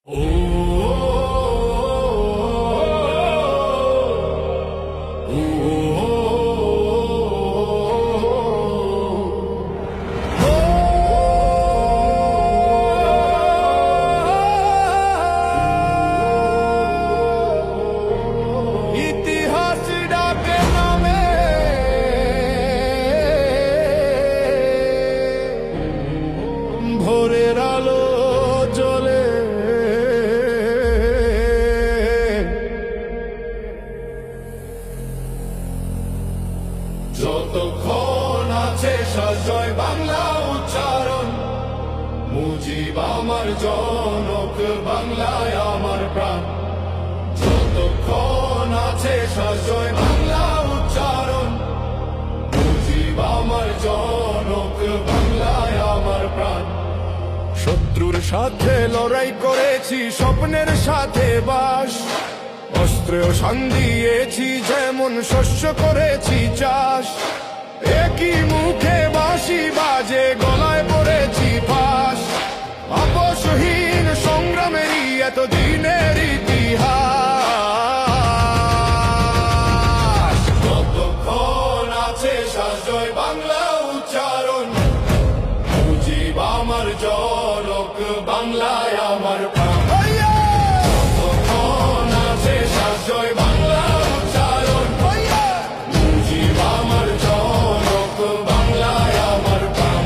ইতিহাস ডাকে নামে ভোরের আলো জ্বলে, যতক্ষণ আছে সজয় বাংলা উচ্চারণ, মুজিব আমার জনক, বাংলায় আমার প্রাণ। যতক্ষণ আছে সজয় বাংলা উচ্চারণ, মুজিব আমার জনক, বাংলায় আমার প্রাণ। শত্রুর সাথে লড়াই করেছি, স্বপ্নের সাথে বাস, অস্ত্রেও শান দিয়েছি, যেমন শস্য করেছি চাষ। একই মুখে বাঁশি বাজে, গলায় পড়েছি ফাঁস, আপসহীন সংগ্রামেরই এতদিনের ইতিহাস। যতক্ষণ আছে সজয় বাংলা উচ্চারণ, মুজিব আমার জনক, বাংলায় আমার প্রাণ। যতক্ষণ আছে সজয় বাংলা উচ্চারণ, মুজিব আমার জনক, বাংলায় আমার প্রাণ।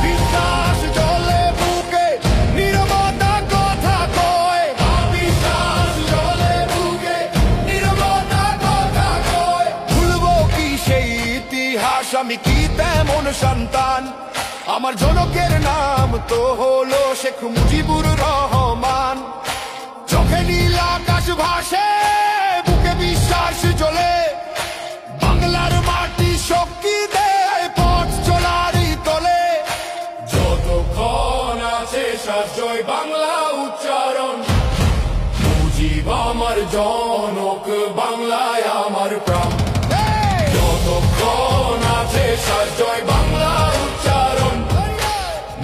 বিশ্বাস জ্বলে বুকে, নীরবতা কথা কয়। বিশ্বাস জ্বলে বুকে, নীরবতা কথা কয়। ভুলবো কি সেই ইতিহাস, আমি কি তেমন সন্তান? আমার জনকের নাম তো হলো শেখ মুজিবুর রহমান। চোখে নীল আকাশ ভাসে, বুকে বিশ্বাস জ্বলে, বাংলার মাটি শক্তি দেয় পথ চলারই তলে। যতক্ষণ আছে সজয় বাংলা উচ্চারণ, মুজিব আমার জনক, বাংলায় আমার প্রাণ। যতক্ষণ আছে সজয় বাংলা উচ্চারণ,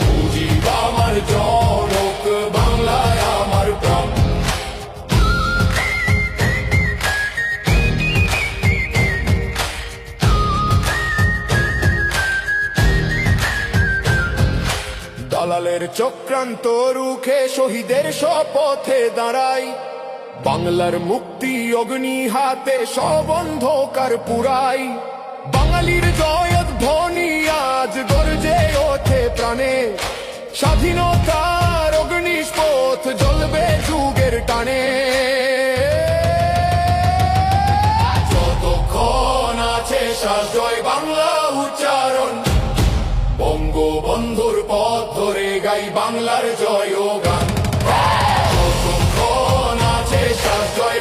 মুজিব আমার জনক, বাংলায় আমার প্রাণ। দালালের চক্রান্ত রুখে শহীদের শপথে দাঁড়াই, বাংলার মুক্তি অগ্নি হাতে সব অন্ধকার পুরাই। বাঙালির জয়ধ্বনি আজ গর্জে ওঠে প্রাণে, স্বাধীনতার অগ্নিপথ জ্বলবে যুগের টানে। যতক্ষণ আছে সজয় বাংলা উচ্চারণ, বঙ্গবন্ধুর পথ ধরে গাই বাংলার জয়গান। যতক্ষণ আছে সজয়